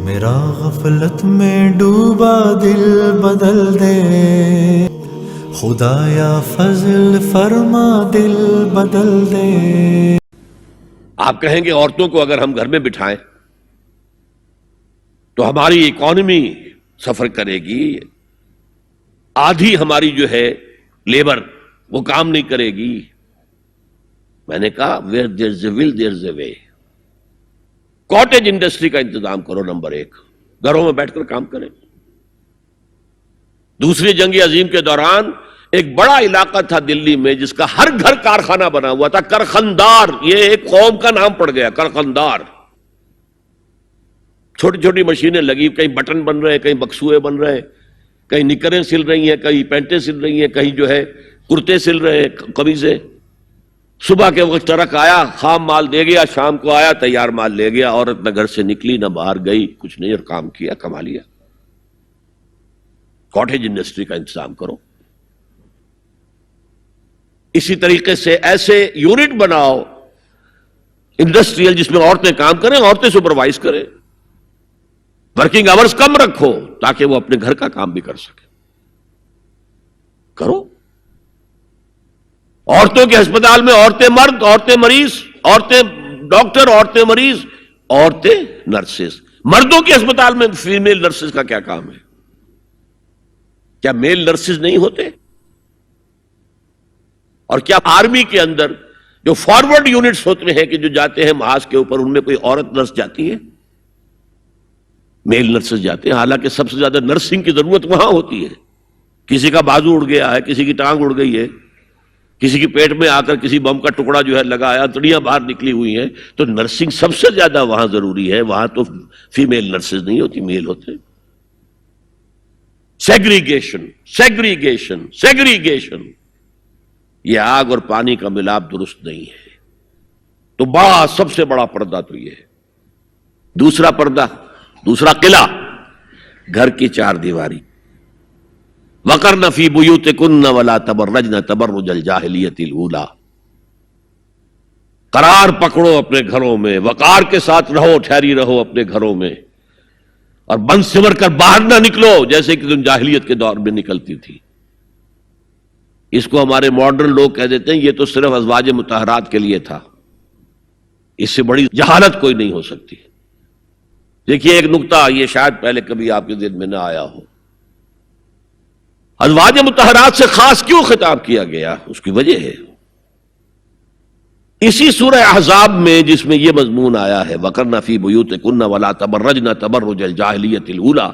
میرا غفلت میں ڈوبا دل بدل دے، خدایا فضل فرما دل بدل دے۔ آپ کہیں گے عورتوں کو اگر ہم گھر میں بٹھائیں تو ہماری اکانومی سفر کرے گی، آدھی ہماری جو ہے لیبر وہ کام نہیں کرے گی۔ میں نے کہا where there's a will there's a way۔ Cottage industry کا انتظام کرو، نمبر 1، گھروں میں بیٹھ کر کام کریں۔ دوسری جنگ عظیم کے دوران ایک بڑا علاقہ تھا دلی میں جس کا ہر گھر کارخانہ بنا ہوا تھا، کرخندار، یہ ایک قوم کا نام پڑ گیا، کرخندار۔ چھوٹی چھوٹی مشینیں لگی، کہیں بٹن بن رہے ہیں، کہیں بکسوئے بن رہے ہیں، کہیں نکریں سل رہی ہیں، کہیں پینٹیں سل رہی ہیں، کہیں جو ہے کرتے سل رہے ہیں، قمیضیں۔ صبح کے وقت ٹرک آیا، خام مال دے گیا، شام کو آیا، تیار مال لے گیا۔ عورت نہ گھر سے نکلی نہ باہر گئی، کچھ نہیں، اور کام کیا، کما لیا۔ کاٹیج انڈسٹری کا انتظام کرو۔ اسی طریقے سے ایسے یونٹ بناؤ انڈسٹریل جس میں عورتیں کام کریں، عورتیں سپروائز کریں، ورکنگ آورز کم رکھو تاکہ وہ اپنے گھر کا کام بھی کر سکیں۔ کرو۔ عورتوں کے ہسپتال میں عورتیں مرد، عورتیں مریض، عورتیں ڈاکٹر، عورتیں مریض، عورتیں نرسز۔ مردوں کے ہسپتال میں فیمیل نرسز کا کیا کام ہے؟ کیا میل نرسز نہیں ہوتے؟ اور کیا آرمی کے اندر جو فارورڈ یونٹس ہوتے ہیں کہ جو جاتے ہیں محاذ کے اوپر، ان میں کوئی عورت نرس جاتی ہے؟ میل نرسز جاتے ہیں، حالانکہ سب سے زیادہ نرسنگ کی ضرورت وہاں ہوتی ہے۔ کسی کا بازو اڑ گیا ہے، کسی کی ٹانگ اڑ گئی ہے، کسی کی پیٹ میں آ کر کسی بم کا ٹکڑا جو ہے لگایا، تڑیاں باہر نکلی ہوئی ہیں، تو نرسنگ سب سے زیادہ وہاں ضروری ہے۔ وہاں تو فیمیل نرسز نہیں ہوتی، میل ہوتے۔ سیگریگیشن، سیگریگیشن، سیگریگیشن، یہ آگ اور پانی کا ملاپ درست نہیں ہے۔ تو بڑا، سب سے بڑا پردہ تو یہ ہے۔ دوسرا پردہ، دوسرا قلعہ، گھر کی چار دیواری۔ وَقَرْنَ فِي بُيُوتِكُنَّ وَلَا تَبَرَّجْنَ تَبَرُّجَ الْجَاهِلِيَّةِ الْأُولَىٰ۔ قرار پکڑو اپنے گھروں میں، وقار کے ساتھ رہو، ٹھہری رہو اپنے گھروں میں، اور بن سمر کر باہر نہ نکلو جیسے کہ تم جاہلیت کے دور میں نکلتی تھی۔ اس کو ہمارے ماڈرن لوگ کہہ دیتے ہیں یہ تو صرف ازواج مطہرات کے لیے تھا، اس سے بڑی جہالت کوئی نہیں ہو سکتی۔ دیکھیے ایک نکتہ، یہ شاید پہلے کبھی آپ کے ذہن میں نہ آیا ہو، ازواج مطہرات سے خاص کیوں خطاب کیا گیا؟ اس کی وجہ ہے اسی سورہ احزاب میں جس میں یہ مضمون آیا ہے وَقَرْنَ فِي بُيُوتِكُنَّ وَلَا تَبَرَّجْنَ تَبَرُّجَ الْجَاهِلِيَّةِ الْأُولَىٰ،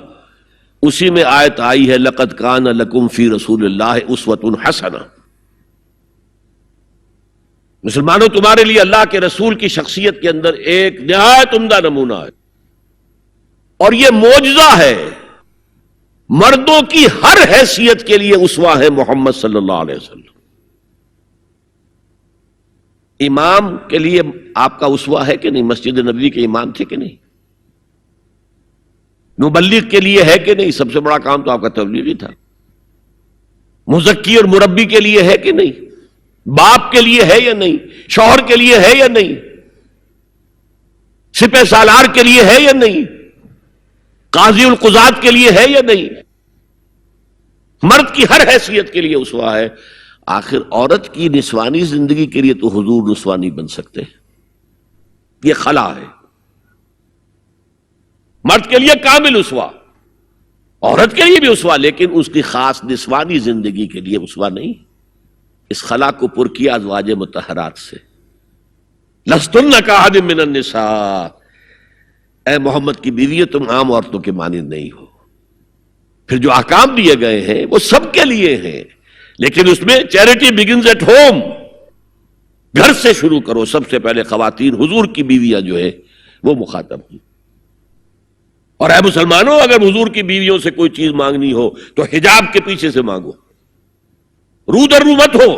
اسی میں آیت آئی ہے لَقَدْ كَانَ لَكُمْ فِي رَسُولِ اللَّهِ أُسْوَةٌ حَسَنَةٌ۔ مسلمانوں تمہارے لیے اللہ کے رسول کی شخصیت کے اندر ایک نہایت عمدہ نمونہ ہے، اور یہ معجزہ ہے۔ مردوں کی ہر حیثیت کے لیے اسوہ ہے محمد صلی اللہ علیہ وسلم۔ امام کے لیے آپ کا اسوہ ہے کہ نہیں؟ مسجد نبوی کے امام تھے کہ نہیں؟ مبلغ کے لیے ہے کہ نہیں؟ سب سے بڑا کام تو آپ کا تبلیغی تھا۔ مزکی اور مربی کے لیے ہے کہ نہیں؟ باپ کے لیے ہے یا نہیں؟ شوہر کے لیے ہے یا نہیں؟ سپہ سالار کے لیے ہے یا نہیں؟ قاضی القضات کے لیے ہے یا نہیں؟ مرد کی ہر حیثیت کے لیے اسوہ ہے۔ آخر عورت کی نسوانی زندگی کے لیے تو حضور رسوا نہیں بن سکتے، یہ خلا ہے۔ مرد کے لیے کامل اسوہ، عورت کے لیے بھی اسوہ، لیکن اس کی خاص نسوانی زندگی کے لیے اسوہ نہیں۔ اس خلا کو پر کیا ازواج مطہرات سے۔ لستن کاحد من النساء، اے محمد کی بیوی تم عام عورتوں کے مانند نہیں ہو۔ پھر جو احکام دیے گئے ہیں وہ سب کے لیے ہیں، لیکن اس میں چیریٹی بگنز ایٹ ہوم، گھر سے شروع کرو۔ سب سے پہلے خواتین، حضور کی بیویاں جو ہے وہ مخاطب ہیں۔ اور اے مسلمانوں، اگر حضور کی بیویوں سے کوئی چیز مانگنی ہو تو حجاب کے پیچھے سے مانگو، رو در رو مت ہو۔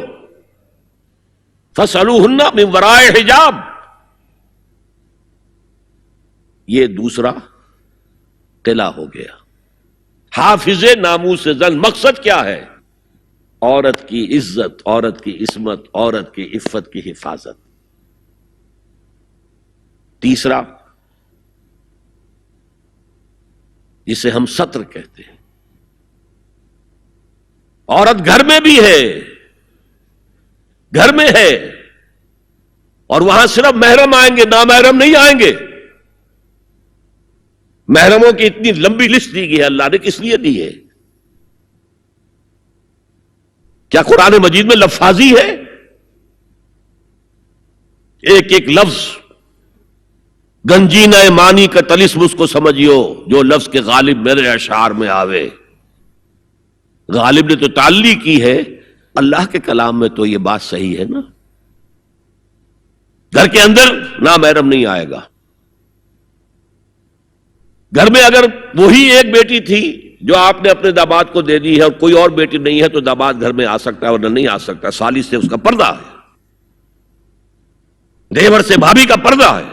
فَاسْأَلُوهُنَّ مِنْ وَرَاءِ حجاب، یہ دوسرا قلعہ ہو گیا۔ حافظ ناموس زن، مقصد کیا ہے؟ عورت کی عزت، عورت کی عصمت، عورت کی عفت کی حفاظت۔ تیسرا جسے ہم ستر کہتے ہیں. عورت گھر میں بھی ہے، گھر میں ہے، اور وہاں صرف محرم آئیں گے، نامحرم نہیں آئیں گے. محرموں کی اتنی لمبی لسٹ دی گئی ہے، اللہ نے کس لیے دی ہے؟ کیا قرآن مجید میں لفاظی ہے؟ ایک ایک لفظ گنجینہ معنی کا طلسم اس کو سمجھیو، جو لفظ کے غالب میرے اشعار میں آوے. غالب نے تو تعلی کی ہے، اللہ کے کلام میں تو یہ بات صحیح ہے نا. گھر کے اندر نامحرم نہیں آئے گا. گھر میں اگر وہی ایک بیٹی تھی جو آپ نے اپنے داماد کو دے دی ہے اور کوئی اور بیٹی نہیں ہے تو داماد گھر میں آ سکتا ہے اور نہیں آ سکتا. سالی سے اس کا پردہ ہے، دیور سے بھابھی کا پردہ ہے،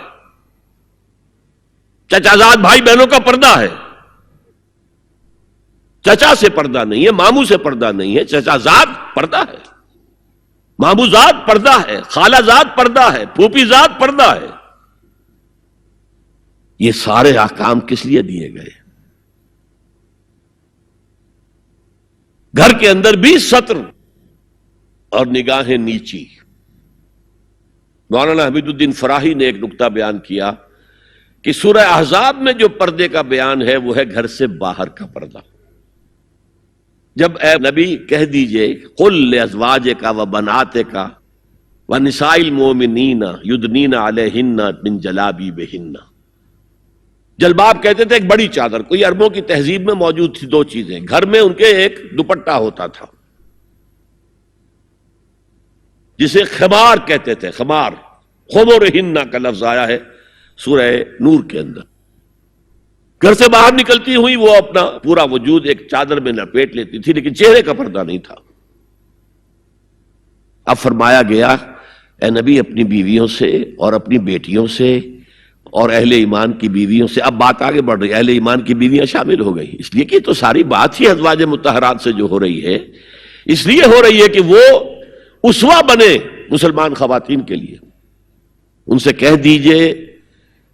چچازاد بھائی بہنوں کا پردہ ہے. چچا سے پردہ نہیں ہے، ماموں سے پردہ نہیں ہے، چچازاد پردہ ہے، ماموں زاد پردہ ہے، خالہ زاد پردہ ہے، پھوپھی زاد پردہ ہے. یہ سارے احکام کس لیے دیے گئے؟ گھر کے اندر بھی ستر اور نگاہیں نیچی. مولانا حمید الدین فراہی نے ایک نقطہ بیان کیا کہ سورہ احزاب میں جو پردے کا بیان ہے وہ ہے گھر سے باہر کا پردہ. جب اے نبی کہہ دیجئے قل لازواجک و بناتک و نساء المؤمنین یدنین علیہن من جلابیبہن. جلباب کہتے تھے ایک بڑی چادر. کوئی عربوں کی تہذیب میں موجود تھی دو چیزیں. گھر میں ان کے ایک دوپٹہ ہوتا تھا جسے خمار کہتے تھے. خمار، خمرہن کا لفظ آیا ہے سورہ نور کے اندر. گھر سے باہر نکلتی ہوئی وہ اپنا پورا وجود ایک چادر میں لپیٹ لیتی تھی، لیکن چہرے کا پردہ نہیں تھا. اب فرمایا گیا اے نبی اپنی بیویوں سے اور اپنی بیٹیوں سے اور اہل ایمان کی بیویوں سے. اب بات آگے بڑھ رہی ہے، اہل ایمان کی بیویاں شامل ہو گئی، اس لیے کہ تو ساری بات ہی ازواج مطہرات سے جو ہو رہی ہے اس لیے ہو رہی ہے کہ وہ اسوہ بنے مسلمان خواتین کے لیے. ان سے کہہ دیجئے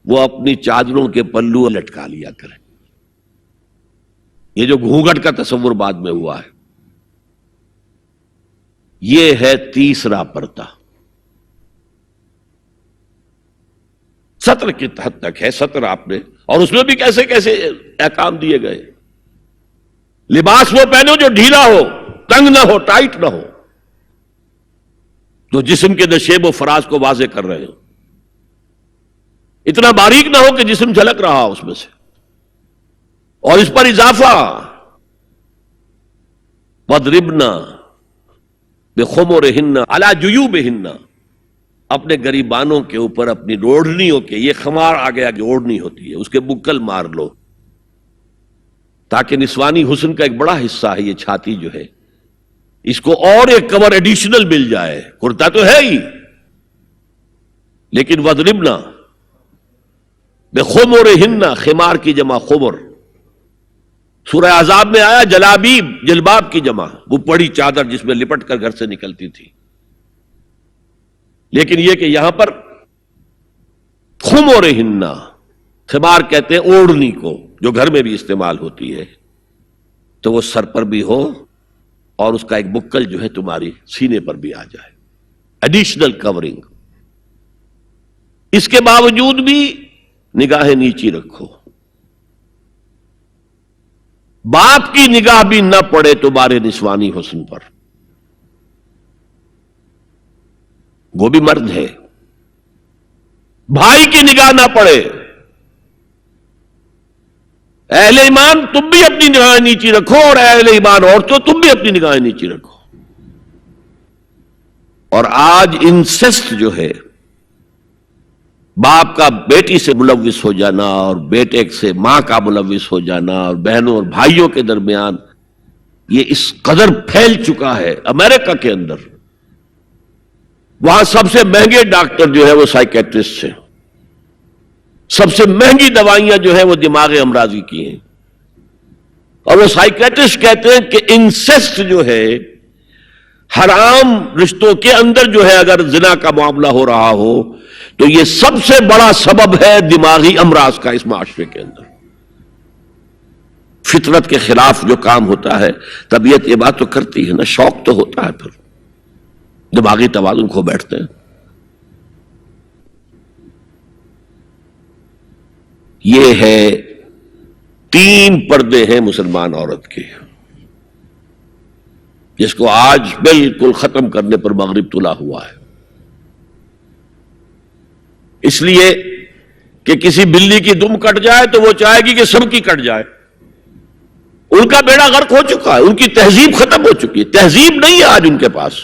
وہ اپنی چادروں کے پلو لٹکا لیا کریں. یہ جو گھونگھٹ کا تصور بعد میں ہوا ہے یہ ہے تیسرا پردہ. ستر کی حد تک ہے ستر آپ نے، اور اس میں بھی کیسے کیسے احکام دیے گئے. لباس وہ پہنو جو ڈھیلا ہو، تنگ نہ ہو، ٹائٹ نہ ہو، جو جسم کے نشیب و فراز کو واضح کر رہے ہو. اتنا باریک نہ ہو کہ جسم جھلک رہا اس میں سے. اور اس پر اضافہ وَاضْرِبْنَا بِخُمُرِهِنَّ عَلَى جُيُوبِهِنَّ. اپنے گریبانوں کے اوپر اپنی اوڑھنیوں کے، یہ خمار آ گیا کہ اوڑھنی ہوتی ہے، اس کے بکل مار لو تاکہ نسوانی حسن کا ایک بڑا حصہ ہے یہ چھاتی جو ہے، اس کو اور ایک کور ایڈیشنل مل جائے. کرتا تو ہے ہی لیکن وَاضْرِبْنَا بِخُمُرِهِنَّ، خمار کی جمع خمر. سورہ احزاب میں آیا جلابیب، جلباب کی جمع، وہ بڑی چادر جس میں لپٹ کر گھر سے نکلتی تھی. لیکن یہ کہ یہاں پر خمرہن، خمار کہتے ہیں اوڑھنی کو جو گھر میں بھی استعمال ہوتی ہے، تو وہ سر پر بھی ہو اور اس کا ایک بکل جو ہے تمہاری سینے پر بھی آ جائے، ایڈیشنل کورنگ. اس کے باوجود بھی نگاہیں نیچی رکھو. باپ کی نگاہ بھی نہ پڑے تمہارے نسوانی حسن پر، وہ بھی مرد ہے. بھائی کی نگاہ نہ پڑے. اہل ایمان تم بھی اپنی نگاہیں نیچی رکھو، اور اہل ایمان عورتوں تم بھی اپنی نگاہیں نیچی رکھو. اور آج انسیسٹ جو ہے، باپ کا بیٹی سے ملوث ہو جانا اور بیٹے سے ماں کا ملوث ہو جانا اور بہنوں اور بھائیوں کے درمیان، یہ اس قدر پھیل چکا ہے. امریکہ کے اندر وہاں سب سے مہنگے ڈاکٹر جو ہے وہ سائیکیٹرسٹ ہیں، سب سے مہنگی دوائیاں جو ہیں وہ دماغ امراضی کی ہیں. اور وہ سائیکیٹرسٹ کہتے ہیں کہ انسیسٹ جو ہے، حرام رشتوں کے اندر جو ہے اگر زنا کا معاملہ ہو رہا ہو تو یہ سب سے بڑا سبب ہے دماغی امراض کا اس معاشرے کے اندر. فطرت کے خلاف جو کام ہوتا ہے طبیعت یہ بات تو کرتی ہے نا، شوق تو ہوتا ہے، پھر دماغی توازن کھو بیٹھتے ہیں۔ یہ ہے 3 پردے ہیں مسلمان عورت کے، جس کو آج بالکل ختم کرنے پر مغرب تلا ہوا ہے، اس لیے کہ کسی بلی کی دم کٹ جائے تو وہ چاہے گی کہ سب کی کٹ جائے۔ ان کا بیڑا غرق ہو چکا ہے، ان کی تہذیب ختم ہو چکی ہے، تہذیب نہیں ہے آج ان کے پاس۔